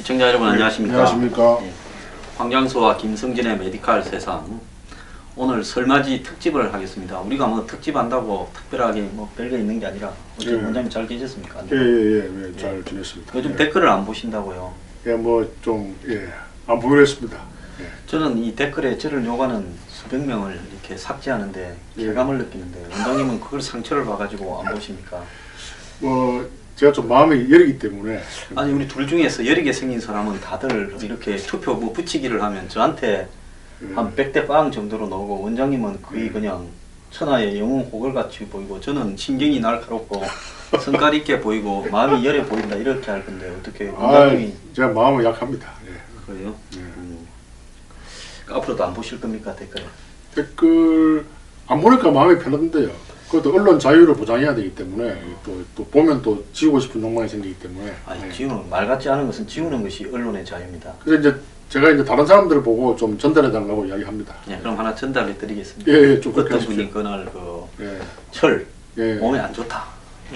시청자 여러분 안녕하십니까? 안녕하십니까? 예, 황장수와 김성진의 메디칼 세상. 오늘 설맞이 특집을 하겠습니다. 우리가 뭐 특집한다고 특별하게 뭐 별게 있는 게 아니라 어제 예. 원장님 잘 계셨습니까? 예, 잘 지냈습니다. 요즘 예. 댓글을 안 보신다고요? 예, 뭐 좀 안 보겠습니다. 예. 저는 이 댓글에 저를 욕하는 수백 명을 이렇게 삭제하는데 예. 쾌감을 느끼는데 원장님은 그걸 상처를 봐가지고 안 보십니까? 뭐 제가 좀 마음이 여리기 때문에 아니 우리 둘 중에서 여리게 생긴 사람은 다들 이렇게 투표 뭐 붙이기를 하면 저한테 한 100대 빵 정도로 나오고 원장님은 거의 그냥 천하의 영웅 호걸같이 보이고 저는 신경이 날카롭고 성깔 있게 보이고 마음이 열해 보인다 이렇게 할 건데 어떻게 원장님이 제가 마음이 약합니다. 예. 그래요? 앞으로도 안 보실 겁니까 댓글? 댓글 안 보니까 마음이 편한데요. 그것도 언론 자유를 보장해야 되기 때문에 또 보면 또 지우고 싶은 욕망이 생기기 때문에. 아니 예. 지우는 말 같지 않은 것은 지우는 것이 언론의 자유입니다. 그래서 이제 제가 이제 다른 사람들을 보고 좀 전달해 달라고 이야기합니다. 예, 그럼 하나 전달해 드리겠습니다. 예, 좀 그렇게 어떤 분이 하십시오. 그날 그 예, 철 예, 몸에 안 좋다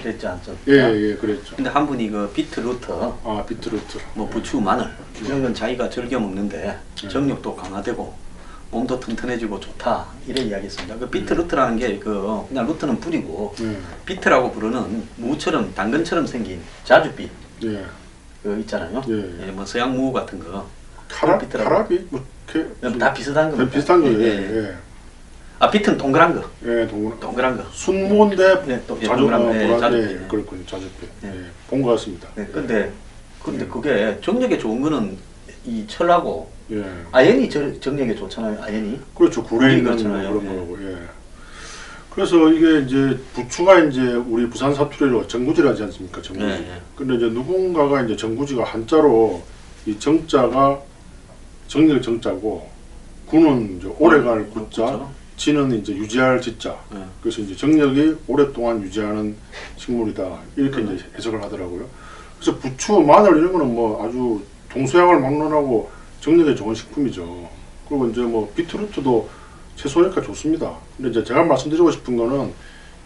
이랬지 않습니까? 예, 그랬죠. 근데 한 분이 그 비트루트 아, 비트루트. 뭐 부추, 마늘 이런 건 자기가 즐겨 먹는데 네. 정력도 강화되고 몸도 튼튼해지고 좋다 이래 이야기했습니다. 그 비트루트라는 게 그 그냥 루트는 뿌리고 예, 비트라고 부르는 무처럼 당근처럼 생긴 자줏빛 예, 그 있잖아요. 예. 뭐 서양 무 같은 거 비트라고. 카라비? 뭐 이렇게 다 비슷한 겁니다. 비슷한 거예요. 예. 예, 아 비트는 동그란 거, 예, 동그란 거. 순모인데 네, 또 자주 동그란 거, 예, 자줏빛. 예, 그렇군요, 자줏빛. 예. 예, 본 것 같습니다. 네, 근데 그게 정력에 좋은 거는 이 철하고 예, 아연이 정력에 좋잖아요. 아연이. 그렇죠. 굴에 있는 그렇잖아요. 그런 예. 거고. 예. 그래서 이게 이제 부추가 이제 우리 부산 사투리로 정구지라지 않습니까? 정구지. 예, 예. 근데 이제 누군가가 이제 정구지가 한자로 이 정자가 정력 정자고 구는 이제 오래갈 구자, 구자. 지는 이제 유지할 지자. 예. 그래서 이제 정력이 오랫동안 유지하는 식물이다 이렇게 이제 해석을 하더라고요. 그래서 부추, 마늘 이런 거는 뭐 아주 동서양을 막론하고 정력에 좋은 식품이죠. 그리고 이제 뭐 비트루트도 채소니까 좋습니다. 근데 이제 제가 말씀드리고 싶은 거는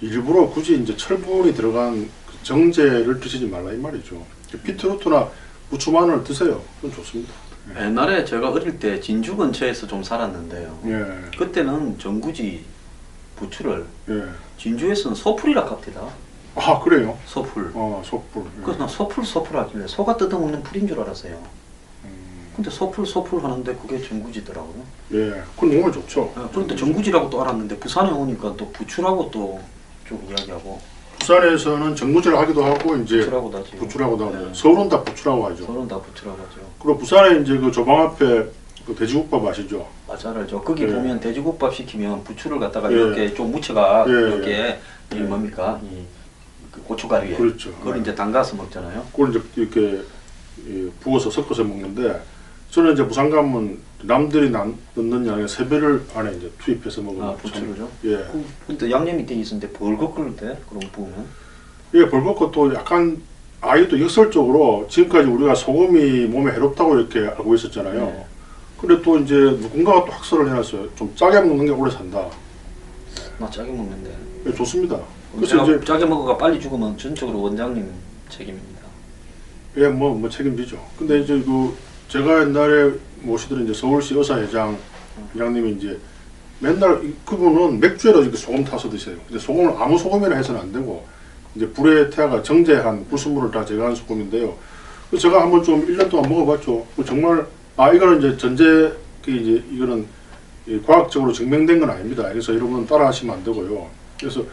일부러 굳이 이제 철분이 들어간 그 정제를 드시지 말라 이 말이죠. 비트루트나 부추, 마늘 드세요. 그건 좋습니다. 옛날에 제가 어릴 때 진주 근처에서 좀 살았는데요. 예, 그때는 정구지 부추를 예. 진주에서는 소풀이라 합니다. 아 그래요? 소풀. 소풀. 예. 그래서 나 소풀 하길래 소가 뜯어먹는 풀인 줄 알았어요. 근데 소풀 하는데 그게 정구지더라고요. 예, 그건 몸에 좋죠. 그런데 정구지라고 또 알았는데 부산에 오니까 또 부추라고 또 좀 이야기하고 부산에서는 정구지를 하기도 하고 이제 부추라고 하지. 부추라고도 하고 네. 서울은 다 부추라고 하죠. 서울은 다 부추라고 하죠. 그리고 부산에 이제 그 조방 앞에 그 돼지국밥 아시죠? 잘 알죠. 거기 예. 보면 돼지국밥 시키면 부추를 갖다가 예. 이렇게 좀 묻혀가 예. 이렇게 이 예. 뭡니까 그 고춧가루에 그렇죠. 그걸 예. 이제 담가서 먹잖아요. 그걸 이제 이렇게 부어서 섞어서 먹는데 저는 이제 부산 가면 남들이 넣는 양의 3배를 안에 이제 투입해서 먹으면 아 부추를요? 예. 근데 양념이 돼 있는데 벌겋 끓을 때 그럼 부으면 이게 벌겋고 또 약간 아이도 역설적으로 지금까지 우리가 소금이 몸에 해롭다고 이렇게 알고 있었잖아요. 네. 근데 또 이제 누군가가 또 학설을 해놨어요. 좀 짜게 먹는 게 오래 산다. 나 짜게 먹는데. 예, 좋습니다. 그래서 그래서 이제 짜게 먹어가 빨리 죽으면 전적으로 원장님 책임입니다. 예, 뭐 책임지죠. 근데 이제 그 제가 옛날에 모시던 이제 서울시 의사회장 회장님이 이제 맨날 그분은 맥주에다 이렇게 소금 타서 드세요. 근데 소금을 아무 소금이나 해서는 안 되고 이제 불의 태아가 정제한 불순물을 다 제거한 소금인데요. 그래서 제가 한번 좀 1년 동안 먹어봤죠. 정말 이거는 이제 이제 이거는 과학적으로 증명된 건 아닙니다. 그래서 여러분 따라 하시면 안 되고요. 그래서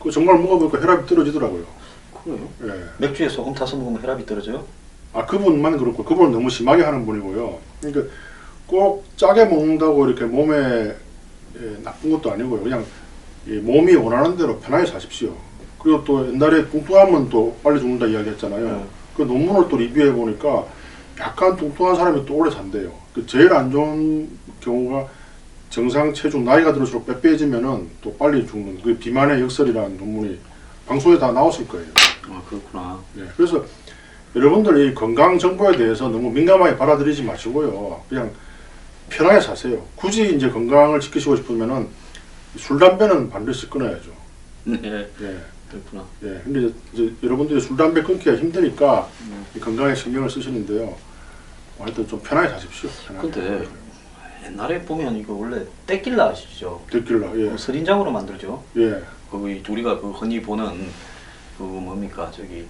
그 정말 먹어보니까 혈압이 떨어지더라고요. 그래요? 예. 맥주에 소금 타서 먹으면 혈압이 떨어져요? 그분만 그렇고 그분은 너무 심하게 하는 분이고요. 그러니까 꼭 짜게 먹는다고 이렇게 몸에 나쁜 것도 아니고요. 그냥 몸이 원하는 대로 편하게 사십시오. 그리고 또 옛날에 뚱뚱하면 또 빨리 죽는다 이야기했잖아요. 네. 그 논문을 또 리뷰해 보니까 약간 뚱뚱한 사람이 또 오래 산대요. 그 제일 안 좋은 경우가 정상 체중 나이가 들수록 빼빼해지면은 또 빨리 죽는 그 비만의 역설이라는 논문이 방송에 다 나왔을 거예요. 아 그렇구나. 그래서 여러분들 이 건강 정보에 대해서 너무 민감하게 받아들이지 마시고요. 그냥 편하게 사세요. 굳이 이제 건강을 지키시고 싶으면은 술, 담배는 반드시 끊어야죠. 네. 예. 그렇구나. 예. 근데 이제 여러분들이 술, 담배 끊기가 힘드니까 이 건강에 신경을 쓰시는데요. 하여튼 좀 편하게 사십시오. 편하게. 근데 옛날에 보면 이거 원래 떼낄라 아시죠? 데킬라, 예, 그 설인장으로 만들죠. 예, 거기 우리가 그 흔히 보는 그 뭡니까 저기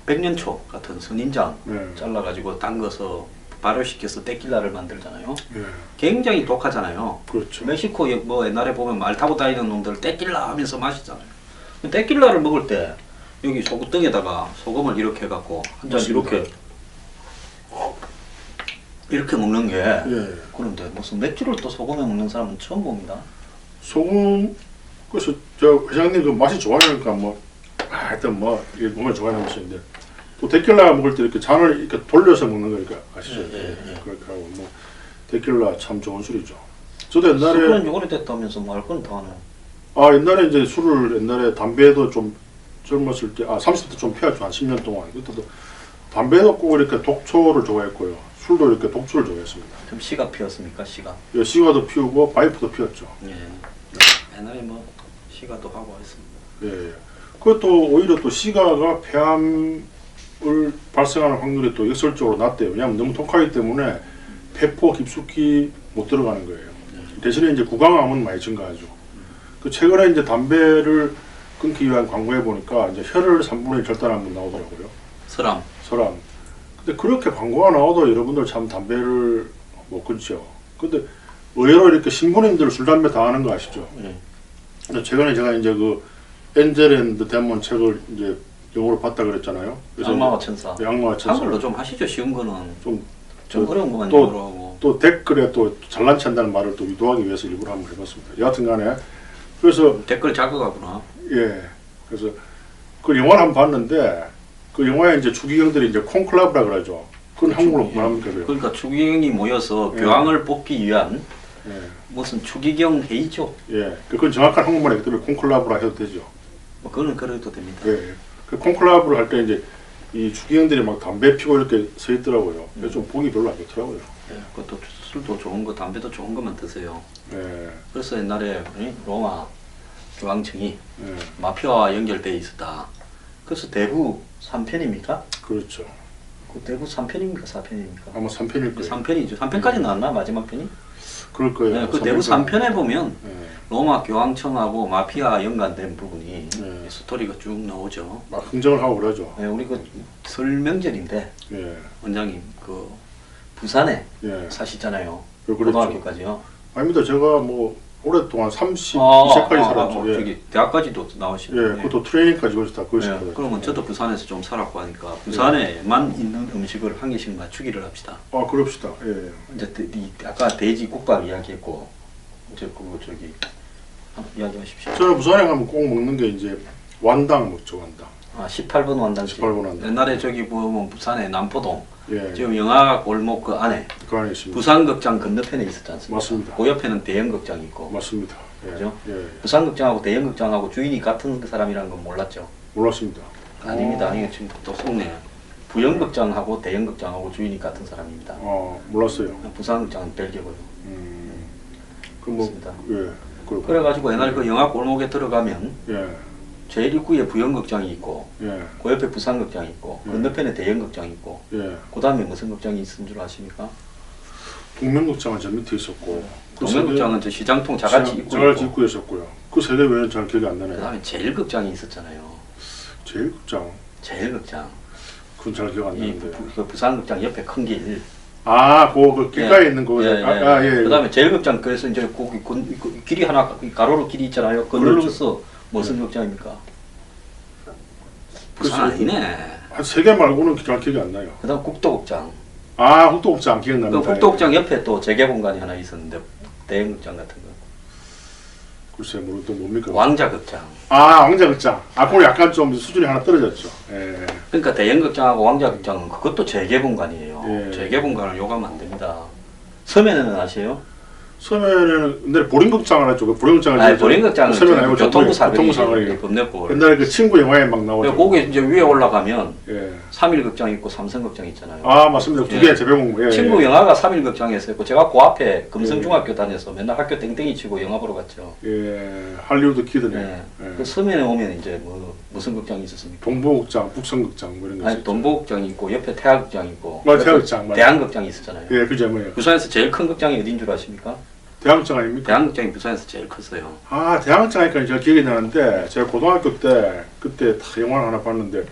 백년초 같은 선인장 예, 잘라가지고 담가서 발효시켜서 떼낄라를 만들잖아요. 예, 굉장히 독하잖아요. 그렇죠. 멕시코 뭐 옛날에 보면 말 타고 다니는 놈들 떼낄라 하면서 마시잖아요. 떼낄라를 먹을 때 여기 소금등에다가 소금을 이렇게 해갖고 한 잔 맞습니다. 이렇게 먹는 게 예, 그런데 무슨 맥주를 또 소금에 먹는 사람은 처음 봅니다. 소금 그래서 저 회장님 그 맛이 좋아하니까 뭐 하여튼 뭐 이게 몸에 좋아하는 맛인데 또 데킬라 먹을 때 이렇게 잔을 이렇게 돌려서 먹는 거니까 아시죠? 예. 그렇게 하고 뭐 데킬라 참 좋은 술이죠. 저도 옛날에 술은 오래됐다면서 뭐 알 건 다 하네. 옛날에 이제 술을 옛날에 담배도 좀 젊었을 때 30대 좀 피웠죠. 한 10년 동안. 그때도 담배도 꼭 이렇게 독초를 좋아했고요. 술도 이렇게 독초를 좋아했습니다. 좀 씨가 피었습니까? 씨가. 예, 시가도 피우고 파이프도 피웠죠. 예. 옛날에 뭐 씨가도 하고 했습니다. 예. 그것도 오히려 또 시가가 폐암을 발생하는 확률이 또 역설적으로 낮대요. 왜냐하면 너무 독하기 때문에 폐포 깊숙이 못 들어가는 거예요. 대신에 이제 구강암은 많이 증가하죠. 그 최근에 이제 담배를 끊기 위한 광고에 보니까 이제 혈을 3분의 1 절단한 분 나오더라고요. 서람. 서람. 근데 그렇게 광고가 나와도 여러분들 참 담배를 못 끊죠. 근데 의외로 이렇게 신부님들 술 담배 다 하는 거 아시죠? 예. 근데 최근에 제가 이제 그 엔젤 앤드 데몬 책을 이제 영어로 봤다 그랬잖아요. 악마와 천사. 악마와 천사. 한글로 좀 하시죠. 쉬운 거는. 좀 어려운 것만 또- 영어로 하고. 또 댓글에 또 잘난 체한다는 말을 또 유도하기 위해서 일부러 한번 해봤습니다. 여하튼간에 그래서 댓글 작업하구나. 예 그래서 그 영화를 한번 봤는데 그 영화에 이제 추기경들이 이제 콘클라브라 그러죠. 그건 한국어로 뭐랍니까? 그래요? 그러니까 추기경이 모여서 예. 교황을 뽑기 위한 예, 무슨 추기경 회의죠. 예. 그건 정확한 한국말이기 때문에 콘클라브라 해도 되죠. 뭐 그거는 그래도 됩니다. 예. 그 콘클라브를 할 때 이제 이 추기경들이 막 담배 피고 이렇게 서 있더라고요. 그래서 좀 보기 별로 안 좋더라고요. 예. 그것도 술도 좋은 거, 담배도 좋은 것만 드세요. 예, 그래서 옛날에 로마 교황청이 예. 마피아와 연결되어 있었다. 그래서 대구 3편입니까? 그렇죠. 그 대구 3편입니까? 4편입니까? 아마 3편일 거예요. 3편이죠. 3편까지 나왔나? 마지막 편이? 그럴 거예요. 네, 그 대구 3편에 보면 예. 로마 교황청하고 마피아 연관된 부분이 네. 스토리가 쭉 나오죠. 막 흥정을 하고 그러죠. 네, 우리 그 설 명절인데 예, 원장님 그 부산에 예. 사시잖아요. 그렇죠. 고등학교까지요. 아닙니다. 제가 뭐 오랫동안 32세까지 살았죠. 예. 저기 대학까지도 나오시는. 예, 그것도 트레이닝까지 거기서 다 거기서 네, 받았죠. 그러면 저도 부산에서 좀 살았고 하니까 부산에만 있는 음식을 한 개씩 맞추기를 합시다. 그럽시다. 예. 이제 아까 돼지 국밥 이야기했고 이제 그거 저기 이야기하십시오. 저는 부산에 가면 꼭 먹는 게 이제 완당 먹죠. 완당. 18번 완당집. 18번 완당. 옛날에 저기 보면 부산에 남포동 예. 지금 영화 골목 그 안에 그 안에 있습니다. 부산극장 건너편에 있었지 않습니까? 맞습니다. 그 옆에는 대형극장이 있고 맞습니다. 예. 그죠? 예. 부산극장하고 대형극장하고 주인이 같은 그 사람이라는 건 몰랐죠? 몰랐습니다. 아닙니다. 아니 지금 또 속네. 부영극장하고 대형극장하고 주인이 같은 사람입니다. 몰랐어요. 부산극장은 별개고요. 그뭐 맞습니다. 예. 그렇고. 그래가지고 옛날에 그 영화 골목에 들어가면 예. 제일 입구에 부영극장이 있고 예. 그 옆에 부산극장이 있고 건너편에 대형극장이 있고 예. 그 다음에 무슨 극장이 있는 줄 아십니까? 동명극장은 저 밑에 있었고. 그 동명극장은 저 시장통 자갈치 입구 자갈치 있고 입구에 있었고요. 그 세 개 외에는 잘 기억이 안 그 나네요. 다음에 제일극장이 있었잖아요. 제일극장. 제일극장 그건 잘 기억 안 이 나는데. 그 부산극장 옆에 큰길 그 길가에 있는 거. 예. 그 다음에 제일극장 그래서 이제 거기 그 길이 하나 가로로 길이 있잖아요. 그 그렇죠. 눌러서 무슨 극장입니까? 부산 글쎄요. 아니네. 한 세 개 말고는 잘 기억이 안 나요. 그 다음 국도극장. 국도극장 그 기억납니다. 국도극장 옆에 또 재개봉관이 하나 있었는데 대형극장 같은 거. 글쎄 또 뭡니까? 왕자극장. 왕자극장. 그거 약간 좀 수준이 하나 떨어졌죠. 예. 그러니까 대형극장하고 왕자극장은 그것도 재개봉관이에요. 예. 재개봉관을 요구하면 안 됩니다. 섬에는 아세요? 처음에는 옛날에 보령극장을 했죠. 그 보령극장을 아니 보령극장은 처음에 아니고 교통부 교통부 사거리 사거리. 범내골. 옛날에 그 친구 영화에 막 나오죠. 거기 이제 위에 올라가면 예. 3일극장 있고 삼성극장 있잖아요. 맞습니다. 두 예. 개 재배공. 예. 친구 영화가 3일극장에서 했고 제가 그 앞에 금성중학교 다녀서 맨날 학교 땡땡이 치고 영화 보러 갔죠. 예. 할리우드 키드네. 네. 예. 그 섬에 오면 이제 뭐 무슨 극장이 있었습니까? 동부극장, 북성극장 뭐 이런 거 아니 있었죠. 동부극장이 있고 옆에 태화극장이 있고 맞아, 옆에 태화극장, 맞아. 대한극장이 있었잖아요. 예, 그죠 뭐예요. 부산에서 제일 큰 극장이 어딘 줄 아십니까? 대한극장 아닙니까? 대한극장이 부산에서 제일 컸어요. 아, 대한극장 하니까 제가 기억이 나는데 제가 고등학교 때 그때 다 영화를 하나 봤는데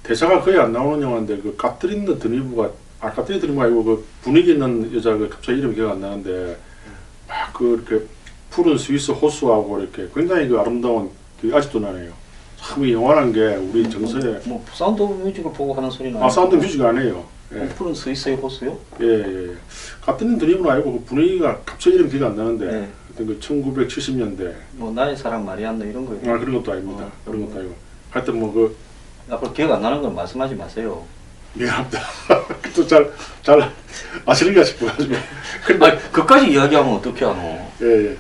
대사가 거의 안 나오는 영화인데 그 카트린 드니브가 카트린 드니브 아니고 그 분위기 있는 여자가 갑자기 이름이 기억 안 나는데 막 그 이렇게 푸른 스위스 호수하고 이렇게 굉장히 그 아름다운 그 아직도 나네요. 참 이 영화란 게 우리 정서에 뭐 사운드 오브 뮤직을 보고 하는 소리는 아 사운드 뮤직 아니에요. 예. 푸른 스위스의 호수요? 예. 카트린 드니브는 아니고 그 분위기가 갑자기 이름 기억 안 나는데 네. 하여튼 그 1970년대 뭐 나의 사랑 마리안나 이런 거예요. 아 그런 것도 아닙니다. 그런 것도 음. 아니고 하여튼 뭐 그 앞으로 기억 안 나는 건 말씀하지 마세요. 미안합니다. 또 잘 아시는가 싶어가지고. 근데 아니 그까지 이야기하면 어떻게 하노? 예.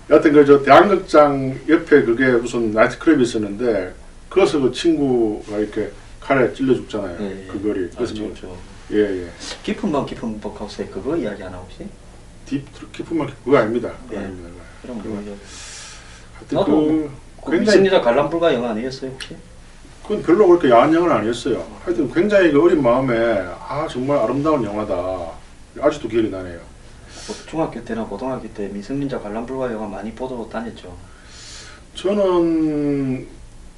여하튼 그 저 대한극장 옆에 그게 무슨 나이트클럽이 있었는데 거기서 그 친구가 이렇게 칼에 찔러 죽잖아요. 예, 예. 그 거리. 그래서 아, 뭐, 저 예. 깊은 밤 깊은 밤하우스에 그거 이야기 하나 혹시? 깊은 말 그거 아닙니다. 그거 예. 아닙니다. 그럼 그거. 뭐 하여튼 나도 그 그 미승리자 관람불가 영화 아니겠어요 혹시? 그건 별로 그렇게 야한 영화는 아니었어요. 하여튼 굉장히 그 어린 마음에 아 정말 아름다운 영화다. 아직도 기억이 나네요. 뭐 중학교 때나 고등학교 때 미승민자 관람불가 영화 많이 보러 다녔죠. 저는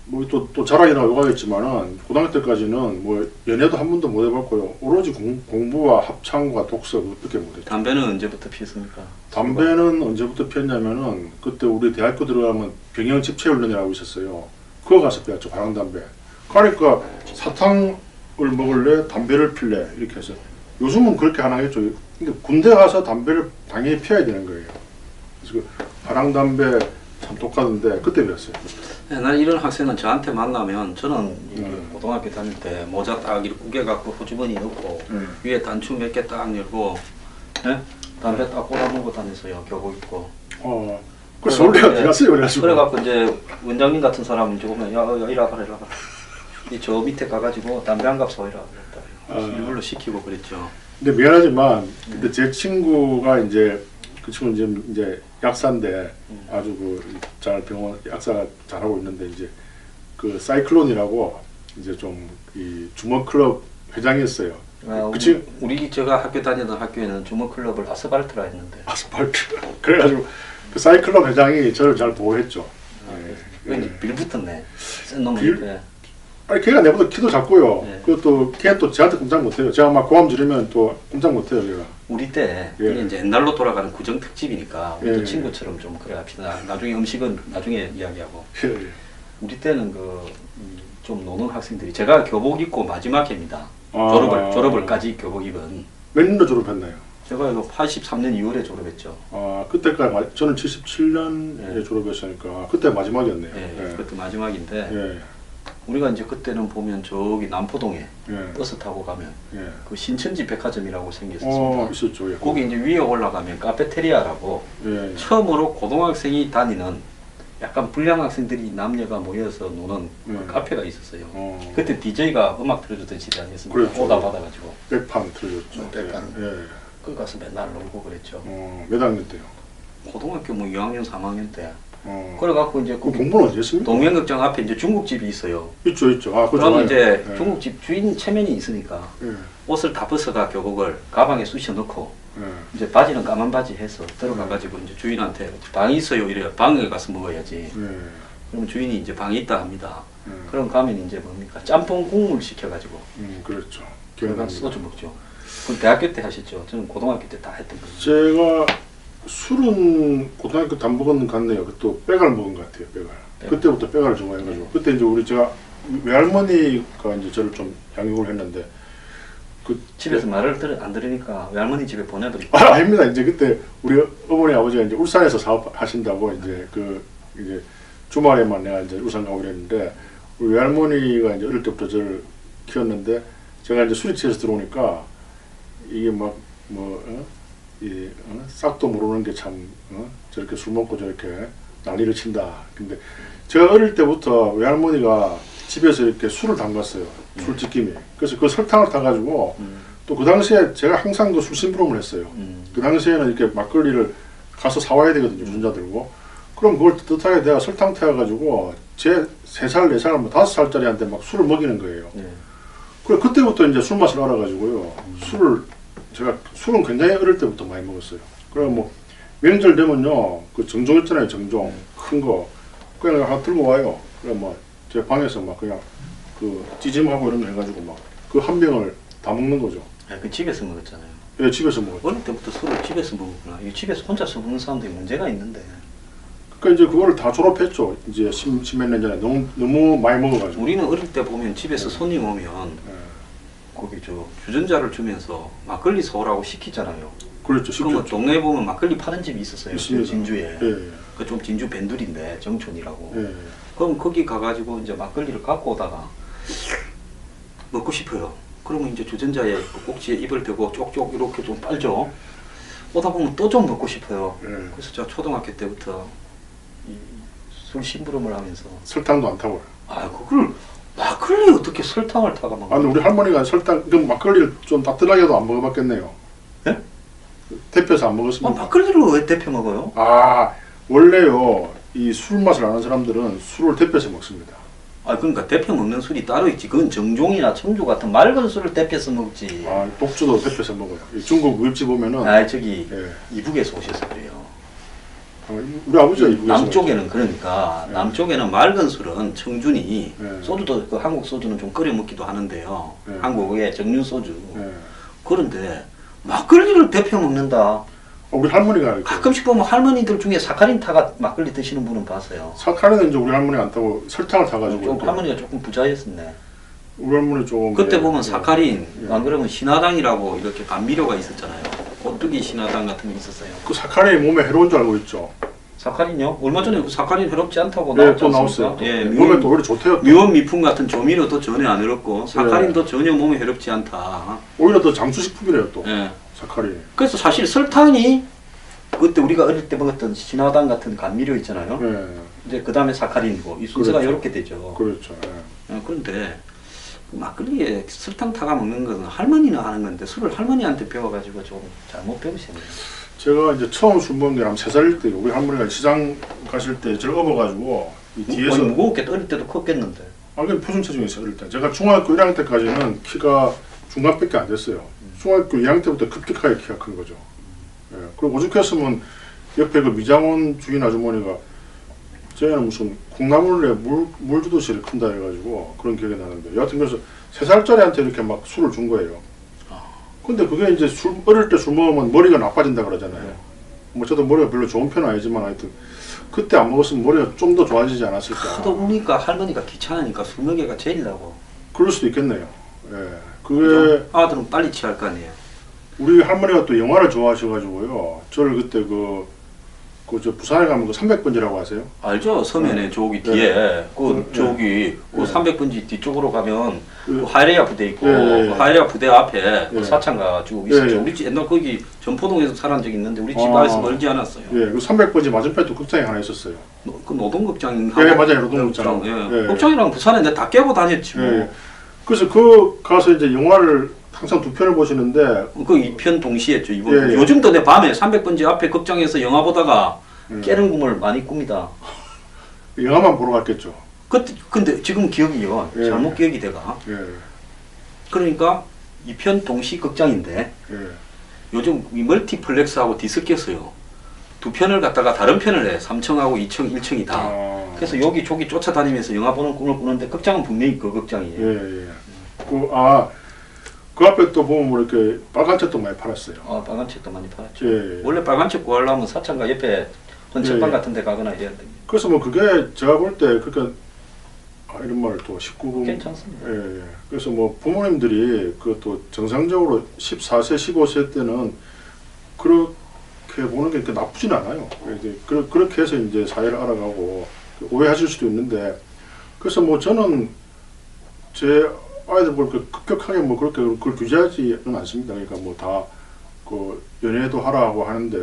뭐 또 자랑이라고 욕하겠지만은 고등학교 때까지는 뭐 연애도 한 번도 못 해봤고요. 오로지 공부와 합창과 독서 그렇게 못했죠. 담배는 언제부터 피웠습니까? 담배는 언제부터 피웠냐면은 그때 우리 대학교 들어가면 병영 집체훈련이라고 있었어요. 그거 가서 피웠죠. 바람담배. 그러니까 사탕을 먹을래 담배를 필래 이렇게 해서 요즘은 그렇게 안 하겠죠. 근데 군대 가서 담배를 당연히 피워야 되는 거예요. 그래서 그 바람담배 참 똑같은데 그때 배웠어요. 난 이런 학생은 저한테 만나면 저는 고등학교 다닐 때 모자 딱 이렇게 구겨갖고 호주머니 넣고 위에 단추 몇 개 딱 열고 예? 담배 딱 꽂아놓고 다녔어요. 교복 입고. 그래서 원래가 들어갔어요. 그래가지고. 그래갖고 이제 원장님 같은 사람은 이제 오면 야 이리 와봐라 이리 와봐라. 저 밑에 가가지고 담배 한 갑 사오라 그랬다. 일부러 시키고 그랬죠. 근데 미안하지만 근데 제 친구가 이제 그 친구는 이제 약사인데 아주 그 잘 병원 약사 잘하고 있는데 이제 그 사이클론이라고 이제 좀 이 주먹 클럽 회장이었어요. 우리 제가 학교 다니던 학교에는 주먹 클럽을 아스팔트라 했는데. 아스팔트. 그래가지고 그 사이클론 회장이 저를 잘 보호했죠. 왠지 빌붙었네. 센 놈인데. 아니 걔가 내보다 키도 작고요. 네. 그것도 걔는 또 저한테 꼼짝 못해요. 제가 막 고함 지르면 또 꼼짝 못해요. 걔가. 우리 때 예. 이게 이제 옛날로 돌아가는 구정 특집이니까 우리도 예. 친구처럼 좀 그래 합시다. 나중에 음식은 나중에 이야기하고. 예. 우리 때는 좀 노는 학생들이 제가 교복 입고 마지막 해입니다. 아. 졸업을까지 교복 입은. 몇 년도 졸업했나요? 제가 이거 83년 2월에 졸업했죠. 그때까지 저는 77년에 예. 졸업했으니까 그때 마지막이었네요. 예, 그것도 마지막인데 예. 우리가 이제 그때는 보면 저기 남포동에 예. 버스 타고 가면 예. 그 신천지 백화점이라고 생겼습니다. 있었죠. 예. 거기 이제 위에 올라가면 카페테리아라고 예. 처음으로 고등학생이 다니는 약간 불량 학생들이 남녀가 모여서 노는 카페가 있었어요. 그때 DJ가 음악 틀어주던 시대 아니었습니까? 그렇죠. 오다 받아가지고 백판 틀어줬죠. 백판. 예. 거기 가서 맨날 놀고 그랬죠. 몇 학년 때요? 고등학교 뭐 2학년, 3학년 때. 어. 그래갖고 이제 그 거기 공부는 언제 했습니까? 동명극장 앞에 이제 중국집이 있어요. 있죠. 그죠. 그러면 이제 예. 중국집 주인 체면이 있으니까 예. 옷을 다 벗어가 교복을 가방에 쑤셔 넣고 예. 이제 바지는 까만 바지 해서 들어가가지고 이제 주인한테 방이 있어요 이래 방에 가서 먹어야지. 예. 그러면 주인이 이제 방이 있다 합니다. 예. 그럼 가면 이제 뭡니까 짬뽕 국물 시켜가지고 그렇죠. 그래가 기억납니다. 소주 먹죠. 그럼 대학교 때 하셨죠? 저는 고등학교 때 다 했던 거죠. 제가 술은 고등학교 단복은 갔네요. 또 빼갈 먹은 것 같아요. 빼갈. 그때부터 빼갈을 좋아해가지고 그때 이제 제가 외할머니가 이제 저를 좀 양육을 했는데 집에서 말을 안 들으니까 외할머니 집에 보내버리고. 아닙니다. 이제 그때 우리 어머니 아버지가 이제 울산에서 사업하신다고 이제 주말에만 내가 이제 울산 가고 그랬는데 우리 외할머니가 이제 어릴 때부터 저를 키웠는데 제가 이제 술이 취해서 들어오니까 이게 싹도 모르는 게 참 저렇게 술 먹고 저렇게 난리를 친다. 근데 제가 어릴 때부터 외할머니가 집에서 이렇게 술을 담갔어요. 술지킴이. 그래서 그 설탕을 타가지고 또 그 당시에 제가 항상 그 술심부름을 했어요. 그 당시에는 이렇게 막걸리를 가서 사와야 되거든요. 전자 들고. 그럼 그걸 뜻하게 내가 설탕 태워가지고 제 3살, 4살, 뭐 5살짜리한테 막 술을 먹이는 거예요. 네. 그래 그때부터 이제 술 맛을 알아가지고요. 제가 술은 굉장히 어릴 때부터 많이 먹었어요. 그래 뭐 명절 되면요, 그 정종 있잖아요, 정종 큰 거, 그냥 하나 들고 와요. 그래 뭐 제 방에서 막 그냥 그 찌짐하고 이런 거 해가지고 막 그 한 병을 다 먹는 거죠. 아, 그 집에서 먹었잖아요. 예, 집에서 먹었죠. 어릴 때부터 술을 집에서 먹었구나. 이 집에서 혼자서 먹는 사람들이 문제가 있는데. 그러니까 이제 그거를 다 졸업했죠. 이제 십몇 년 전에 너무 많이 먹어가지고. 우리는 어릴 때 보면 집에서 손님 오면 예. 거기 주전자를 주면서 막걸리 사오라고 시키잖아요. 그렇죠. 그러면 쉽죠. 동네에 보면 막걸리 파는 집이 있었어요. 있습니다. 진주에. 예, 그 좀 진주 밴들인데 정촌이라고. 예. 그럼 거기 가가지고 이제 막걸리를 갖고 오다가 먹고 싶어요. 그러면 이제 주전자에 그 꼭지에 입을 대고 쪽쪽 이렇게 좀 빨죠. 오다 보면 또 좀 먹고 싶어요. 예. 그래서 제가 초등학교 때부터 술 심부름을 하면서 설탕도 안 타고요. 아 그걸 막걸리에 어떻게 설탕을 타가 먹는 아, 근데 우리 할머니가 설탕, 그 막걸리를 좀 따뜻하게도 안 먹어봤겠네요. 예? 데펴서 안 먹었습니다. 막걸리를 왜 데펴 먹어요? 아, 원래요, 이 술 맛을 아는 사람들은 술을 데펴서 먹습니다. 아 그러니까 데펴 먹는 술이 따로 있지. 그건 정종이나 청주 같은 맑은 술을 데펴서 먹지. 아, 독주도 데펴서 먹어요. 이 중국 무협지 보면은, 아 저기 예. 이북에서 오셔서 그래요. 우리 아버지가 이북에서. 남쪽에는 그러니까 예. 남쪽에는 맑은 술은 청준이 예. 소주도 그 한국 소주는 좀 끓여 먹기도 하는데요. 예. 한국의 정륜 소주. 예. 그런데 막걸리를 데펴 먹는다. 우리 할머니가 이렇게. 가끔씩 보면 할머니들 중에 사카린 타가 막걸리 드시는 분은 봤어요. 사카린은 이제 우리 할머니가 안 타고 설탕을 타가지고. 좀 이렇게. 할머니가 조금 부자였었네. 우리 할머니 조금. 그때 예. 보면 예. 사카린, 예. 안 그러면 신화당이라고 이렇게 감미료가 있었잖아요. 오뚜기 신화당 같은 게 있었어요. 그 사카린이 몸에 해로운 줄 알고 있죠. 사카린요? 얼마 전에 그 사카린 해롭지 않다고 네, 나왔지 또 않습니까? 나왔어요. 예, 몸에 또 오히려 좋대요. 또. 미원 미품 같은 조미료도 전혀 안 해롭고 네. 사카린도 전혀 몸에 해롭지 않다. 오히려 더 장수식품이래요 또. 예. 사카린이. 그래서 사실 설탕이 그때 우리가 어릴 때 먹었던 신화당 같은 감미료 있잖아요. 예. 이제 그 다음에 사카린이고 이 순서가 그렇죠. 이렇게 되죠. 그렇죠. 예. 그런데 막걸리에 설탕 타가 먹는 것은 할머니나 하는 건데 술을 할머니한테 배워가지고 좀 잘못 배우시네요. 제가 이제 처음 술 먹은 게 한 3살일 때 우리 할머니가 시장 가실 때 저를 업어가지고 이 뒤에서 아니, 무거웠게 어릴 때도 컸겠는데. 아, 그 표준 체중이었어요. 어릴 때. 제가 중학교 1학년 때까지는 키가 중간밖에 안 됐어요. 중학교 2학년 때부터 급격하게 키가 큰 거죠. 예. 그리고 오죽했으면 옆에 그 미장원 주인 아주머니가 쟤는 무슨 콩나물에 물 주듯이 이렇게 큰다 해가지고 그런 기억이 나는데 여하튼 그래서 3살짜리한테 이렇게 막 술을 준 거예요. 근데 그게 이제 어릴 때 술 먹으면 머리가 나빠진다 그러잖아요. 뭐 저도 머리가 별로 좋은 편은 아니지만 하여튼 그때 안 먹었으면 머리가 좀 더 좋아지지 않았을까. 하도 우니까 할머니가 귀찮으니까 술 먹이가 제일 나고. 그럴 수도 있겠네요. 예. 그게 그죠? 아들은 빨리 취할 거 아니에요. 우리 할머니가 또 영화를 좋아하셔가지고요. 저를 그때 저 부산에 가면 그 300번지라고 아세요? 알죠? 서면에 네. 저기 뒤에 네. 그 네. 저기 그 네. 300번지 뒤쪽으로 가면 그- 그 하이레아 부대 있고 네. 그 하이레아 부대 앞에 그 네. 사창가 쭉 있었죠. 네. 우리 집 옛날 거기 전포동에서 살은 적이 있는데 우리 집 아. 안에서 멀지 않았어요. 예, 그 300번지 맞은편에 또 극장이 하나 있었어요. 그 노동극장 예, 맞아요. 노동극장. 예. 예. 극장이랑 부산에 내가 다 깨고 다녔지 뭐. 예. 그래서 그 가서 이제 영화를 항상 2편을 보시는데 그 2편 동시에 했죠. 이번 예, 예. 요즘도 내 밤에 300번지 앞에 극장에서 영화 보다가 예. 깨는 꿈을 많이 꿉니다. 영화만 보러 갔겠죠. 그때 근데 지금 기억이요. 예. 잘못 기억이 돼가. 예, 그러니까 2편 동시 극장인데 예. 요즘 이 멀티플렉스하고 디스켓어요. 두 편을 갖다가 다른 편을 해. 3층하고 2층, 1층이 다. 아, 그래서 여기 저기 쫓아다니면서 영화 보는 꿈을 꾸는데 극장은 분명히 그 극장이에요. 예, 예. 그 앞에 또 보면 뭐 이렇게 빨간 책도 많이 팔았어요. 아, 빨간 책도 많이 팔았죠. 예, 예. 원래 빨간 책 구하려면 사창가 옆에 헌책방 예, 예. 같은 데 가거나 해야 됩니다. 그래서 뭐 그게 제가 볼 때 그러니까 이런 말을 또 19금 괜찮습니다. 예, 예. 그래서 뭐 부모님들이 그것도 정상적으로 14세, 15세 때는 그렇게 보는 게 그렇게 나쁘진 않아요. 이제 그렇게 해서 이제 사회를 알아가고 오해하실 수도 있는데 그래서 뭐 저는 제 아이들 볼 그 급격하게 뭐 그렇게 그걸 규제하지는 않습니다. 그러니까 뭐 다 그 연애도 하라고 하는데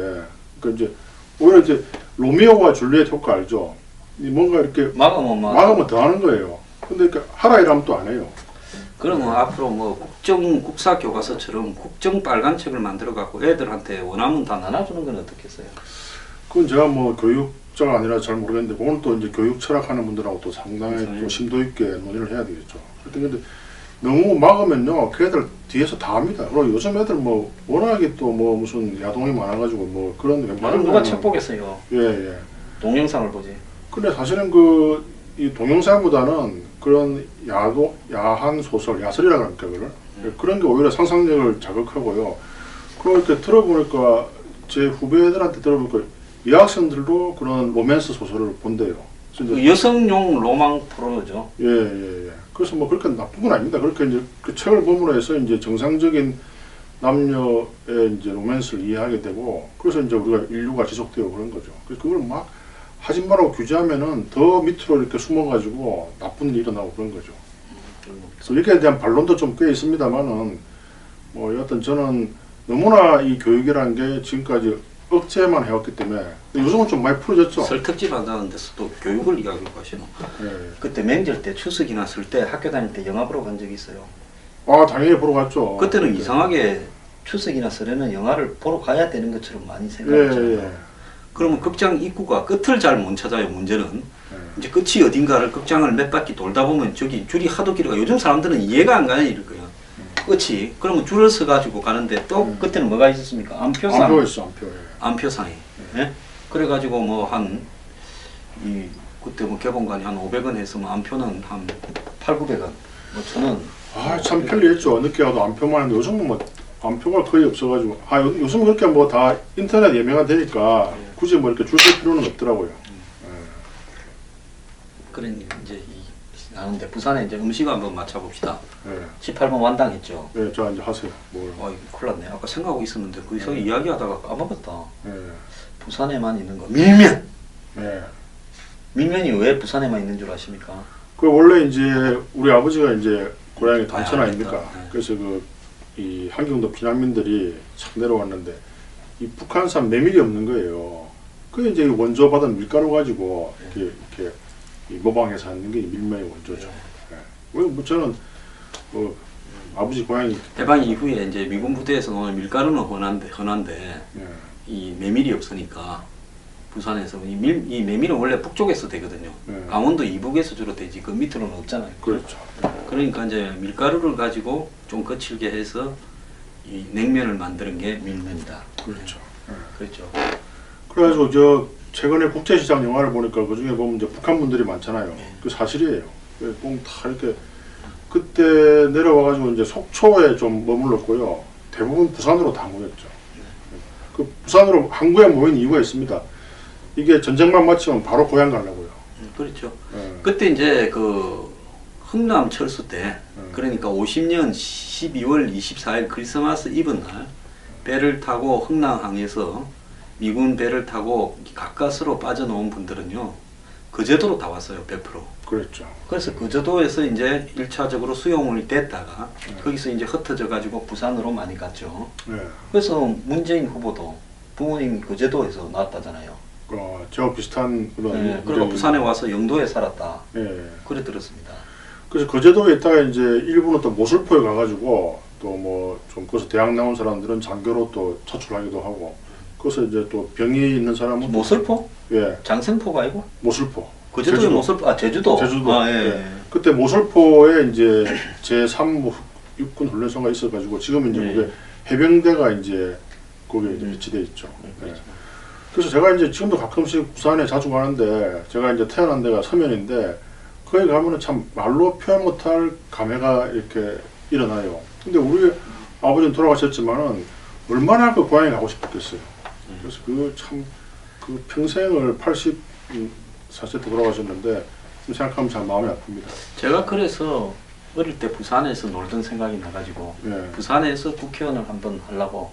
그러니까 이제 오히려 이제 로미오와 줄리엣 효과 알죠? 이 뭔가 이렇게 막으면 더 하는 거예요. 근데 그 하라 이러면 또 안 해요. 그러면 앞으로 뭐 국사 교과서처럼 국정 빨간 책을 만들어 갖고 애들한테 원하면 다 나눠주는 건 어떻겠어요? 그건 제가 뭐 교육 학자가 아니라 잘 모르겠는데 그건 또 이제 교육 철학하는 분들하고 또 상당히 또 심도 있게 논의를 해야 되겠죠. 근데 너무 막으면요, 걔들 뒤에서 다 합니다. 그리고 요즘 애들 뭐 워낙에 또 뭐 무슨 야동이 많아가지고 뭐 그런 그걸 웬만한 누가 거는- 책 보겠어요. 예. 동영상을 보지. 근데 사실은 이 동영상보다는 그런 야한 소설, 야설이라 그럽니까, 그걸? 그런 게 오히려 상상력을 자극하고요. 그렇게 들어보니까, 제 후배들한테 들어보니까, 여학생들도 그런 로맨스 소설을 본대요. 그래서 그 이제 여성용 로망 프로죠. 예. 그래서 뭐 그렇게 나쁜 건 아닙니다. 그렇게 이제 그 책을 보므로 해서 이제 정상적인 남녀의 이제 로맨스를 이해하게 되고, 그래서 이제 우리가 인류가 지속되고 그런 거죠. 그래서 그걸 막 하지 말라고 규제하면은 더 밑으로 이렇게 숨어가지고 나쁜 일이 일어나고 그런 거죠. 그래서 이렇게 대한 반론도 좀 꽤 있습니다만은 뭐 여하튼 저는 너무나 이 교육이라는 게 지금까지 억제만 해왔기 때문에 요즘은 좀 많이 풀어졌죠. 설특집 한다는 데서 또 교육을 이야기하고 하시노. 예. 그때 명절 때 추석이나 쓸 때 학교 다닐 때 영화 보러 간 적이 있어요. 아 당연히 보러 갔죠. 그때는 네. 이상하게 추석이나 설에는 영화를 보러 가야 되는 것처럼 많이 생각했잖아요. 예. 그러면 극장 입구가 끝을 잘 못 찾아요. 문제는 예. 이제 끝이 어딘가를 극장을 몇 바퀴 돌다 보면 저기 줄이 하도 길어가. 요즘 사람들은 이해가 안 가요 이럴 거야. 끝이 그러면 줄을 서 가지고 가는데 또 그때는 뭐가 있었습니까? 안표상. 안표 있어, 안표. 예. 안표상이. 예? 그래가지고 뭐 그때 뭐 개봉관이 한 500원 했으면 안표는 한 8,900원. 뭐 저는 참 편리했죠. 늦게 가도 안표만 했는데 요즘은 뭐 안표가 거의 없어가지고 요즘은 그렇게 뭐 다 인터넷 예매가 되니까 굳이 뭐 이렇게 줄 설 필요는 없더라고요. 그런 이제 나는데 부산에 이제 음식 한번 맞춰봅시다. 예. 18번 완당했죠. 예, 저 이제 하세요. 뭘. 큰일 났네. 아까 생각하고 있었는데 거기서 이야기하다가 까먹었다. 예. 부산에만 있는 거 밀면. 예. 밀면이 왜 부산에만 있는 줄 아십니까? 그 원래 이제 우리 아버지가 이제 고향이 단천 아, 아닙니까? 알겠다. 네. 그래서 이 한경도 피난민들이 착 내려왔는데 이 북한산 메밀이 없는 거예요. 그 이제 원조 받은 밀가루 가지고 이렇게 이 모방해서 하는 게 밀면의 원조죠. 예. 뭐 저는 뭐 아버지 고향이 해방 이후에 이제 미군 부대에서 나오는 밀가루는 흔한데 예. 이 메밀이 없으니까 부산에서 이 메밀은 원래 북쪽에서 되거든요. 네. 강원도 이북에서 주로 되지 그 밑으로는 없잖아요. 그렇죠. 그러니까 이제 밀가루를 가지고 좀 거칠게 해서 이 냉면을 만드는 게 밀면이다. 그렇죠. 예. 그렇죠. 그래가지고 저 최근에 국제시장 영화를 보니까 그 중에 보면 이제 북한 분들이 많잖아요. 그 사실이에요. 다 이렇게 그때 내려와가지고 이제 속초에 좀 머물렀고요. 대부분 부산으로 다 모였죠. 그 부산으로 항구에 모인 이유가 있습니다. 이게 전쟁만 마치면 바로 고향 가려고요. 그렇죠. 예. 그때 이제 그 흥남 철수 때 그러니까 50년 12월 24일 크리스마스 이브 날 배를 타고 흥남항에서 미군 배를 타고 가까스로 빠져나온 분들은요 거제도로 다 왔어요. 100%. 그랬죠. 그래서 거제도에서 이제 1차적으로 수용을 됐다가 거기서 이제 흩어져 가지고 부산으로 많이 갔죠. 예. 그래서 문재인 후보도 부모님이 거제도에서 나왔다잖아요. 저 비슷한 그런. 네, 그리고 부산에 와서 영도에 살았다. 예. 그래 들었습니다. 그래서 거제도에 있다가 이제 일부는 또 모슬포에 가가지고 또 뭐 좀 거기서 대학 나온 사람들은 장교로 또 차출하기도 하고 거기서 이제 또 병이 있는 사람은 모슬포? 예 장생포가 아니고? 모슬포. 거제도에 제주도. 모슬포? 아 제주도. 제주도. 아, 예. 예. 그때 모슬포에 이제 제3 육군 훈련소가 있어가지고 지금 이제 예. 그게 해병대가 이제 거기에 이제 배치돼 있죠. 예. 그래서 제가 이제 지금도 가끔씩 부산에 자주 가는데 제가 이제 태어난 데가 서면인데 거기 가면은 참 말로 표현 못할 감회가 이렇게 일어나요. 근데 우리 아버지는 돌아가셨지만은 얼마나 그 고향에 가고 싶었겠어요. 그래서 그 평생을 84세 때 돌아가셨는데 지금 생각하면 참 마음이 아픕니다. 제가 그래서 어릴 때 부산에서 놀던 생각이 나가지고 예. 부산에서 국회의원을 한번 하려고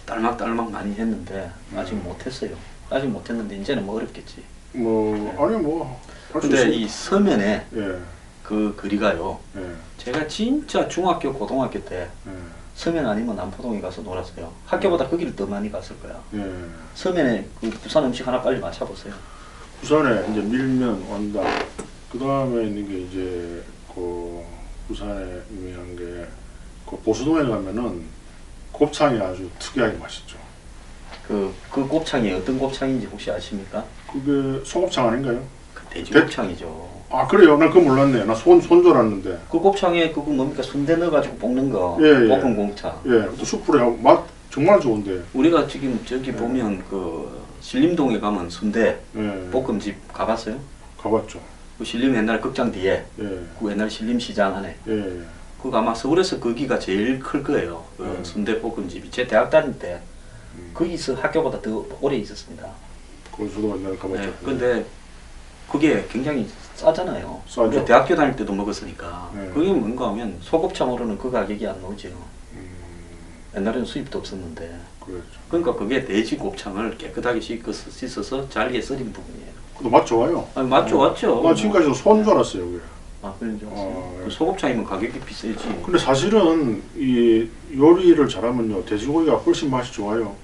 딸막딸막 많이 했는데 아직 못했어요. 아직 못했는데 이제는 뭐 어렵겠지. 아니 뭐 할 수 근데 있습니다. 이 서면에 예. 그 거리가요. 예. 제가 진짜 중학교, 고등학교 때 예. 서면 아니면 남포동에 가서 놀았어요. 학교보다 거기를 더 많이 갔을 거야. 예. 서면에 그 부산 음식 하나 빨리 맞춰보세요. 부산에 이제 밀면 완다. 그 다음에 있는 게 이제 그 부산에 유명한 게 그 보수동에 가면은 곱창이 아주 특이하게 맛있죠. 그 곱창이 어떤 곱창인지 혹시 아십니까? 그게 소곱창 아닌가요? 그 돼지 돼? 곱창이죠. 아 그래요? 난 그거 몰랐네. 나 손줄 알았는데. 그 곱창에 그거 뭡니까? 순대 넣어가지고 볶는 거. 예, 예. 볶은 곱창. 예, 또 숯불에 하고 맛 정말 좋은데. 우리가 지금 저기 보면 그 신림동에 가면 순대 예, 볶음집 가봤어요? 가봤죠. 그 신림 옛날 극장 뒤에 예, 그 옛날 신림시장 안에 예, 그거 아마 서울에서 거기가 제일 클 거예요. 그 순대 볶음집이 제 대학 다닐 때 거기서 학교보다 더 오래 있었습니다. 그건 저도 옛날에 가봤죠. 네, 근데 그게 굉장히 싸잖아요. 싸죠. 우리가 대학교 다닐 때도 먹었으니까. 네. 그게 뭔가 하면 소곱창으로는 그 가격이 안 나오죠. 음, 옛날에는 수입도 없었는데. 그렇죠. 그러니까 그게 돼지 곱창을 깨끗하게 씻어서 잘게 썰인 부분이에요. 그도 맛 좋아요. 아니, 맛 좋았죠. 나 지금까지 손 줄 알았어요. 그게. 아, 그런 줄 알았어요. 예. 그 소곱창이면 가격이 비싸지. 근데 사실은 이 요리를 잘하면요 돼지고기가 훨씬 맛이 좋아요.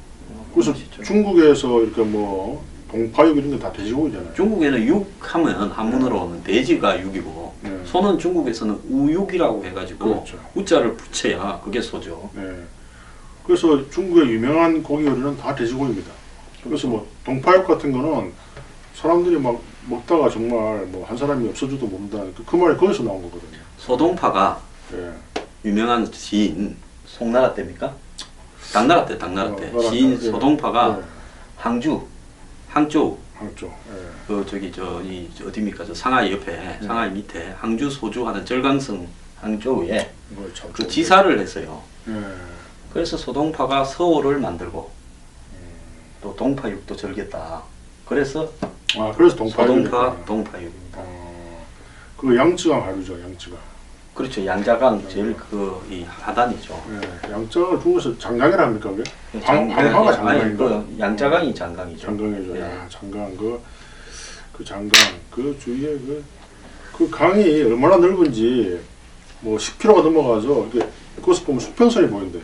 그래서 맛있죠. 중국에서 이렇게 뭐 동파육 이런 게 다 돼지고기잖아요. 중국에는 육하면 한문으로는 돼지가 육이고 네. 소는 중국에서는 우육이라고 해가지고 그렇죠. 우자를 붙여야 그게 소죠. 네. 그래서 중국의 유명한 고기 요리는 다 돼지고기입니다. 그래서 뭐 동파육 같은 거는 사람들이 막 먹다가 정말 뭐 한 사람이 없어져도 모른다. 그 말이 거기서 나온 거거든요. 소동파가 예. 유명한 시인 송나라 때입니까? 당나라 때 나라 시인 때, 예. 소동파가 예. 항저우 한쪽. 예. 그 저기 저 어디입니까? 저 상하이 옆에 상하이 밑에 항주 소주 하는 절강성 항저우에 이거 참 그 좋은데. 지사를 했어요. 예. 그래서 소동파가 서호를 만들고 또 동파육도 절겠다. 그래서 아 그래서 동파육. 소동파 동파육입니다. 그 양쯔강 하루죠. 양쯔강. 그렇죠. 양자강 제일 이 하단이죠. 예. 양쯔강을 중국에서 장강이라 합니까 그게? 방화가 아니, 장강인가? 그 양자강이 장강이죠. 장강이죠. 예. 야, 장강 그 장강 그 주위에 그 강이 얼마나 넓은지 뭐 10km가 넘어가서 이게 그것을 보면 수평선이 보인대요.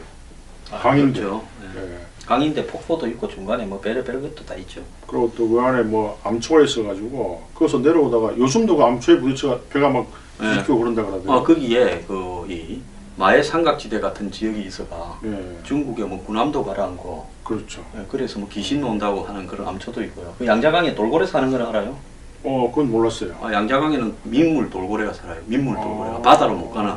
강인데. 그렇죠. 예. 예. 강인데 폭포도 있고 중간에 뭐 별의별 것도 다 있죠. 그리고 또 그 안에 뭐 암초가 있어가지고 거기서 내려오다가 요즘도 그 암초에 부딪혀 배가 막 예. 뒤집히고 그런다 그러더라고요. 거기에 이 마의 삼각지대 같은 지역이 있어가 예. 중국의 뭐 군함도 가라앉고 그렇죠. 그래서 뭐 귀신 논다고 하는 그런 암초도 있고요. 그 양자강에 돌고래 사는 걸 알아요? 그건 몰랐어요. 양자강에는 민물 돌고래가 살아요. 민물 돌고래가 아. 바다로 못 가는.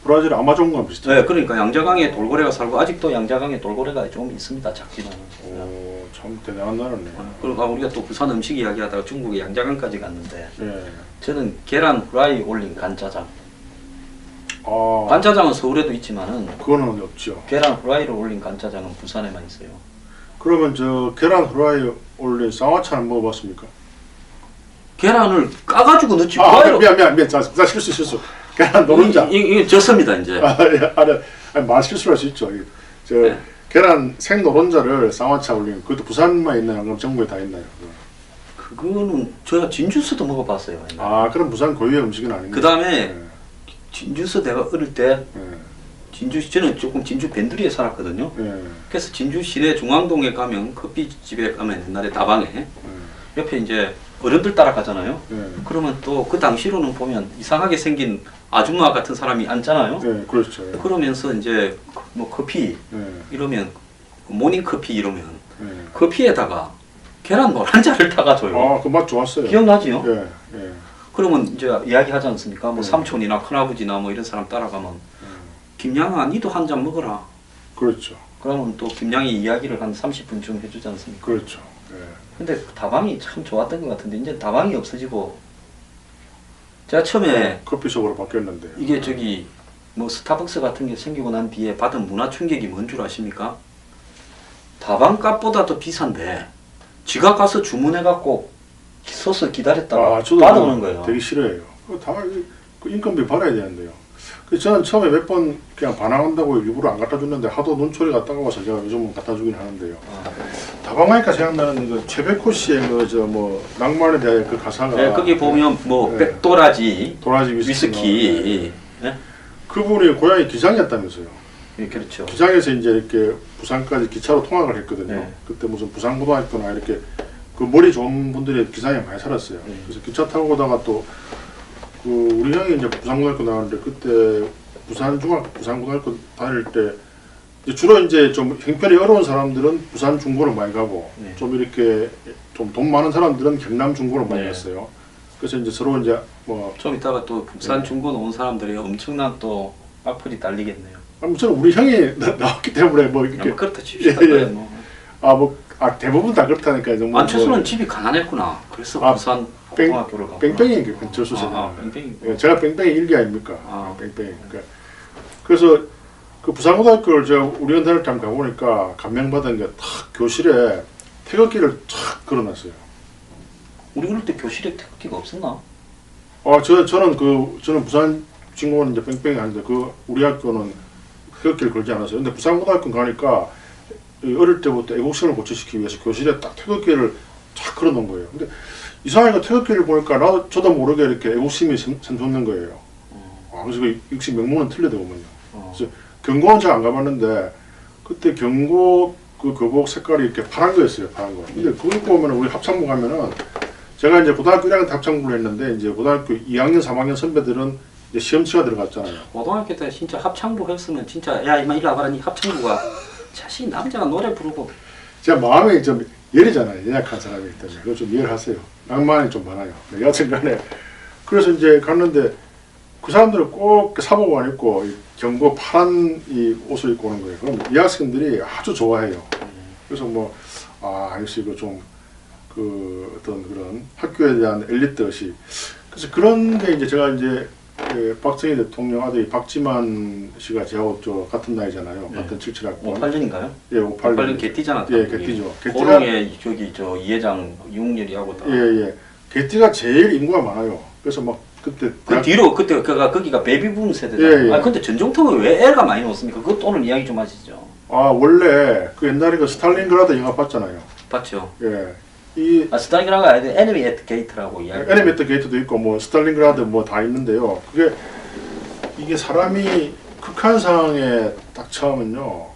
브라질 아마존과 비슷해요. 네, 그러니까 양자강에 돌고래가 살고 아직도 양자강에 돌고래가 좀 있습니다. 작지만은. 참 대단한 나라네. 그리고 우리가 또 부산 음식 이야기하다가 중국의 양자강까지 갔는데 예. 저는 계란 후라이 올린 간짜장. 아, 간짜장은 서울에도 있지만은 그거는 없죠. 계란 후라이를 올린 간짜장은 부산에만 있어요. 그러면 저 계란 후라이 올린 쌍화차는 먹어봤습니까? 계란을 까가지고 넣지. 아, 후라이로. 미안. 자, 실수. 계란 노른자. 이게 졌습니다 이제. 말 실수할 수 있죠. 저 네. 계란 생 노른자를 쌍화차 올린 그것도 부산만 있나요? 그럼 전국에 다 있나요? 그거는 제가 진주스도 먹어봤어요. 옛날에. 아, 그럼 부산 고유의 음식은 아닌가요? 그 다음에 네. 진주스 내가 어릴 때 네. 저는 조금 진주 밴드리에 살았거든요. 네. 그래서 진주 시내 중앙동에 가면 커피집에 가면 옛날에 다방에 옆에 이제 어른들 따라가잖아요. 네. 그러면 또 그 당시로는 보면 이상하게 생긴 아줌마 같은 사람이 앉잖아요. 네, 그렇죠. 그러면서 이제 뭐 커피 네. 이러면 모닝 커피 이러면 네. 커피에다가 계란 노른자를 타가줘요. 아, 그 맛 좋았어요. 기억나지요? 예, 예. 그러면 이제 이야기하지 않습니까? 뭐 네. 삼촌이나 큰아버지나 뭐 이런 사람 따라가면 김양아 니도 한 잔 먹어라. 그렇죠. 그러면 또 김양이 이야기를 한 30분쯤 해주지 않습니까? 그렇죠. 예. 근데 다방이 참 좋았던 것 같은데 이제 다방이 없어지고 제가 처음에 커피숍으로 바뀌었는데. 이게 저기 뭐 스타벅스 같은 게 생기고 난 뒤에 받은 문화 충격이 뭔 줄 아십니까? 다방 값보다 더 비싼데 지가 가서 주문해갖고 서서 기다렸다가 저도 받아오는 거예요. 되게 싫어해요. 그 인건비 받아야 되는데요. 그래서 저는 처음에 몇 번 그냥 반항한다고 일부러 안 갖다 줬는데 하도 눈초리가 따가워서 제가 요즘은 갖다 주긴 하는데요. 다방하니까 생각나는 그 최백호 씨의 그 저 뭐 낭만에 대한 그 가사가. 네, 거기 보면 뭐 네. 백도라지 도라지 위스키. 네? 그분이 고향이 기장이었다면서요. 네, 그렇죠. 기장에서 이제 이렇게 부산까지 기차로 통학을 했거든요. 네. 그때 무슨 부산고등학교나 이렇게 그 머리 좋은 분들이 기장에 많이 살았어요. 그래서 기차 타고 오다가 또 그 우리 형이 이제 부산고등학교 나왔는데 그때 부산고등학교 다닐 때 이제 주로 이제 좀 형편이 어려운 사람들은 부산 중고로 많이 가고 네. 좀 이렇게 좀 돈 많은 사람들은 경남 중고로 많이 네. 갔어요. 그래서 이제 서로 이제 뭐 좀 이따가 또 부산 네. 중고 온 사람들이 엄청난 또 악플이 달리겠네요. 아무튼 우리 형이 나왔기 때문에 뭐 이렇게 뭐 그렇다 칩시다. 예, 예. 그래, 뭐. 대부분 다 그렇다니까요. 정말 안철수는 집이 가난했구나. 그래서 아, 부산 뺑- 고등학교를 갔구나. 뺑뺑이 안철수 씨는 뺑뺑이. 예, 제가 뺑뺑이 일기 아닙니까? 아. 뺑뺑이. 그러니까 그래서 그 부산고등학교를 제가 우리 연대를 참 가보니까 감명받은 게 탁 교실에 태극기를 탁 걸어놨어요. 우리 그럴 때 교실에 태극기가 없었나? 저는 부산 친구는 이제 뺑뺑이 하는데 그 우리 학교는 태극기를 걸지 않았어요. 근데 부산고등학교 가니까 이 어릴 때부터 애국심을 고취시키기 위해서 교실에 딱 태극기를 쫙 걸어놓은 거예요. 근데 이상하게 태극기를 보니까 저도 모르게 이렇게 애국심이 샘솟는 거예요. 그래서 그 역시 명문은 틀리더군요. 그래서 경고는 제가 안 가봤는데 그때 경고 그 교복 색깔이 이렇게 파란 거였어요. 파란 거. 근데 그걸 보면 우리 합창부 가면은 제가 이제 고등학교 1학년 때 합창부를 했는데 이제 고등학교 2학년, 3학년 선배들은 이제 시험치가 들어갔잖아요. 고등학교 때 진짜 합창부 했으면 진짜 야 이만 이리 와봐라 니 합창부가 자신 남자가 노래 부르고 제가 마음이 좀 예리잖아요. 연약한 사람이기 때문에. 그거 좀 이해를 하세요. 낭만이 좀 많아요. 여하튼 간에. 그래서 이제 갔는데 그 사람들은 꼭 사복 안 입고 이 경고 파란 이 옷을 입고 오는 거예요. 그럼 이 학생들이 아주 좋아해요. 그래서 역시 그 좀 그 어떤 그런 학교에 대한 엘리트 의식. 그래서 그런 게 이제 제가 이제 박정희 대통령 아들이 박지만 씨가 저하고 저 같은 나이잖아요. 네. 같은 77학번. 58년인가요? 예, 58년. 58년 개띠잖아. 예, 개띠죠. 고롱에 저기 저 이회장 이웅렬이하고 다. 예. 개띠가 제일 인구가 많아요. 그래서 막 그때 그 뒤로 그때 거기가 베이비붐 세대다. 예, 예. 아 근데 전정통은 왜 애가 많이 넣었습니까? 그것 오늘 이야기 좀 하시죠. 원래 그 옛날에 그 스탈린그라드 영화 봤잖아요. 봤죠. 예. 이 스탈린그라드가 아니라 에너미 애트 게이트라고 이야기. 애니메이터 게이트도 있고 뭐 스탈린그라드 뭐 다 있는데요. 이게 사람이 극한 상황에 딱 처하면요.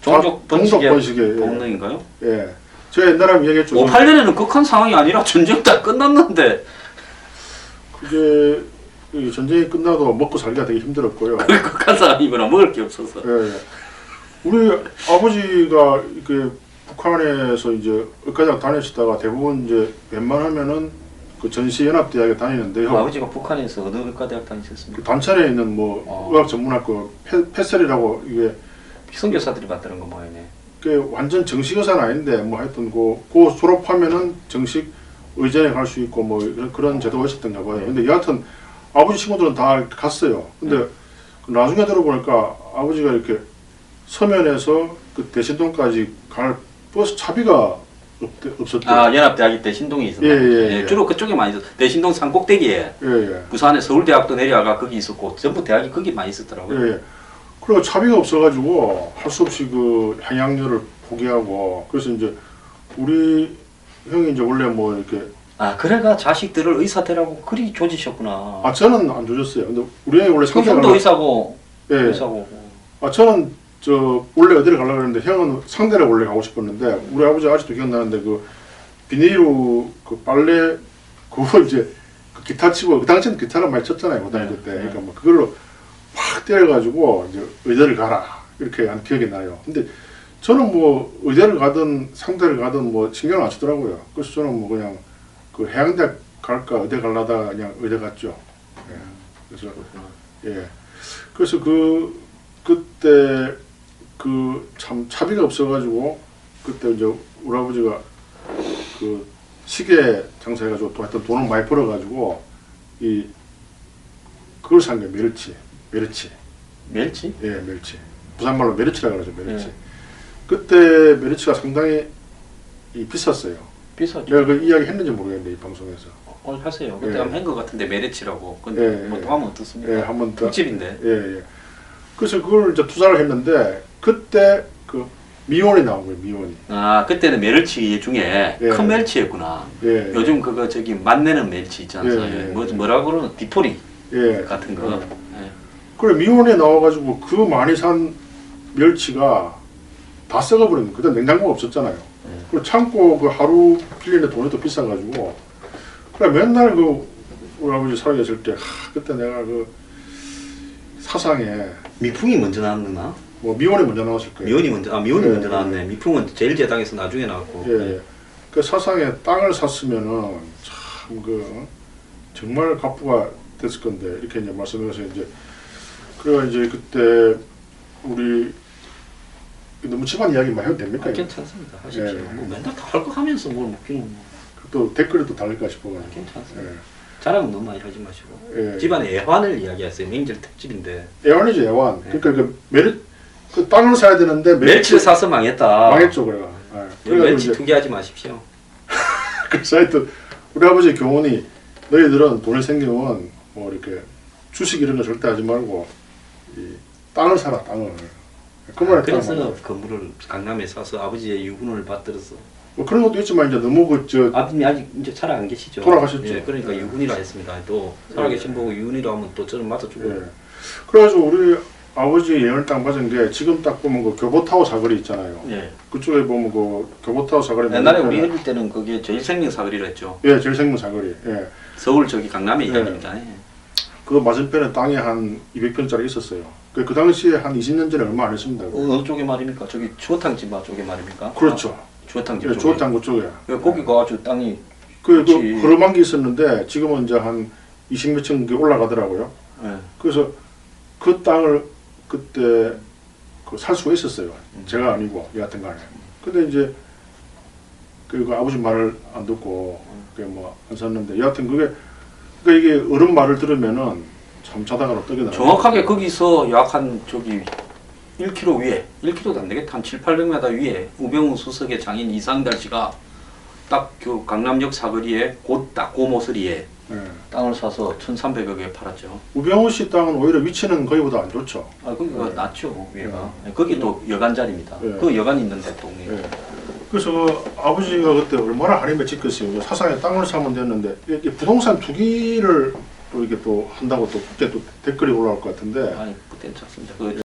종족 번식의 번식에 본능인가요? 예. 제가 옛날에 한번 얘기했죠. 58년에는 극한 상황이 아니라 전쟁 다 끝났는데 그게 이 전쟁이 끝나도 먹고 살기가 되게 힘들었고요. 그 극한 상황이구나. 먹을 게 없어서. 예. 우리 아버지가 이렇게 북한에서 이제 의과대학 다니시다가 대부분 이제 웬만하면은 그 전시연합대학에 다니는데요. 아버지가 북한에서 어느 의과대학 다니셨습니까? 그 단천에 있는 뭐 의학 전문학교 페셀이라고 이게 선교사들이 만드는 거 뭐이네. 그 완전 정식 의사는 아닌데 뭐 하여튼 그 졸업하면은 정식 의전에 갈 수 있고 뭐 그런 제도가 있었던가 봐요. 근데 여하튼 아버지 친구들은 다 갔어요. 근데 나중에 들어보니까 아버지가 이렇게 서면에서 그 대신동까지 갈 버스 차비가 없었대요. 아 연합대학이 때 신동에 있었나? 예. 주로 그쪽에 많이 있었. 대신동 산 꼭대기에 예. 부산에 서울대학도 내려가 거기 있었고 전부 대학이 거기 많이 있었더라고요. 예. 그리고 차비가 없어가지고 할 수 없이 그 향양료를 포기하고 그래서 이제 우리 형이 이제 원래 뭐 이렇게 아 그래가 자식들을 의사 되라고 그리 조지셨구나. 저는 안 조졌어요. 근데 우리 형이 원래 그 상대가 형도 의사고 예. 의사고. 저는 원래 어디를 가려고 했는데 형은 상대를 원래 가고 싶었는데 우리 아버지 아직도 기억나는데 그 비닐로 그 빨래 그거 이제 그 기타 치고 그 당시에는 기타를 많이 쳤잖아요 고등학교 때. 그러니까 뭐 그걸로 팍 때려가지고 이제 의대를 가라 이렇게 한 기억이 나요. 근데 저는 뭐 의대를 가든 상대를 가든 뭐 신경을 안 쓰더라고요. 그래서 저는 뭐 그냥 그 해양대학 갈까 의대 갈라다 그냥 의대 갔죠. 예. 그래서 예. 그래서 그때 그 참 차비가 없어가지고 그때 이제 우리 아버지가 그 시계 장사해가지고 또 하여튼 돈을 많이 벌어가지고 그걸 산 거예요. 멸치. 멸치? 예, 멸치. 부산말로 멸치라 그러죠. 멸치. 예. 그때 멸치가 상당히 비쌌어요. 비싸죠. 내가 그 이야기 했는지 모르겠는데 이 방송에서. 오늘 하세요. 그때 예. 한번 한 것 같은데 메리치라고. 근데 뭐 또 하면 어떻습니까? 예, 한번 더. 특집인데. 예. 그래서 그걸 이제 투자를 했는데 그때 그 미원이 나온 거예요. 미원이. 아 그때는 멸치 중에 예. 큰 멸치였구나. 예. 요즘 그거 저기 맛내는 멸치 있잖아요. 예. 뭐라고 그러는 디토리 예. 같은 거. 예. 그래 미원에 나와가지고 그 많이 산 멸치가 다 썩어버리는. 그때 냉장고가 없었잖아요. 그리고 창고 그 하루 빌리는 돈이 또 비싸가지고 그래 맨날 그 우리 아버지 살아계실 때 그때 내가 그 사상에 미풍이 먼저 나왔나? 뭐 미원이 먼저 나왔을 거예요. 미원이 예, 먼저 나왔네. 미풍은 제일 제당에서 나중에 나왔고. 예. 그 사상에 땅을 샀으면은 참 정말 갑부가 됐을 건데 이렇게 이제 말씀해서 이제 그래가 이제 그때 우리 너무 집안 이야기만 해도 됩니까? 괜찮습니다. 하십시오. 예. 뭐 맨날 다 할 거 하면서 뭘 먹기는 뭐. 또 댓글이 또 달릴까 싶어가지고. 괜찮습니다. 예. 자랑은 너무 많이 하지 마시고. 예. 집안의 애환을 이야기하세요. 명절 특집인데. 애완이죠 애완. 예. 그러니까 그 땅을 사야 되는데 멸치를 사서 망했다. 망했죠 그래가. 예. 그래가지고 멸치 이제 투기하지 마십시오. 그 사이트 우리 아버지 교훈이 너희들은 돈이 생기면 뭐 이렇게 주식 이런 거 절대 하지 말고 이 땅을 사라 땅을. 그 말에 그래서 따르면 건물을 강남에 사서 아버지의 유훈을 받들어서. 뭐 그런 것도 있지만 이제 너무 아버님이 아직 이제 살아 안 계시죠. 돌아가셨죠. 예, 그러니까 예. 유훈이라 했습니다. 또 살아계신 보고 유훈이라 하면 또 저는 맞아주고. 예. 그래가지고 우리 아버지 예언을 딱 맞은 게 지금 딱 보면 그 교보타워 사거리 있잖아요. 예. 그쪽에 보면 그 교보타워 사거리 옛날에 우리 어릴 때는 그게 제일 생명 사거리라 했죠. 예 제일 생문 사거리. 예. 서울 저기 강남의 예. 이야기입니다. 예. 그 맞은편에 땅이 한 200평짜리 있었어요. 그 당시에 한 20년 전에 얼마 안 했습니다. 어느 쪽에 말입니까? 저기 주어탕집 쪽에 말입니까? 그렇죠. 주어탕집 예, 쪽에. 주어탕구 쪽에. 거기가 아주 땅이 그 그렇지. 허름한 게 있었는데 지금은 이제 한 20몇 층 올라가더라고요. 예. 그래서 그 땅을 그때 살 수가 있었어요. 제가 아니고 여하튼 간에. 근데 이제 그 아버지 말을 안 듣고 그게 뭐 안 샀는데 여하튼 그게 그러니까 이게 어른 말을 들으면은 참 자다가로 떡이 나요. 정확하게 거기서 약 한 저기 1km 위에 1km도 안 되겠다. 한 7, 800m 위에 우병우 수석의 장인 이상달 씨가 딱 그 강남역 사거리에 딱 그 모서리에 예. 땅을 사서 1,300억에 팔았죠. 우병우 씨 땅은 오히려 위치는 거기보다 안 좋죠. 아 거기가 낫죠 위에가. 거기 또 여관 자리입니다. 예. 그 여관 있는 대통령. 예. 그래서 그 아버지가 그때 얼마나 한이 맺혔겠어요. 사상에 땅을 사면 됐는데 이게 부동산 투기를 또 이렇게 또 한다고 또 그때 또 댓글이 올라올 것 같은데. 아니 그때는 좋습니다. 그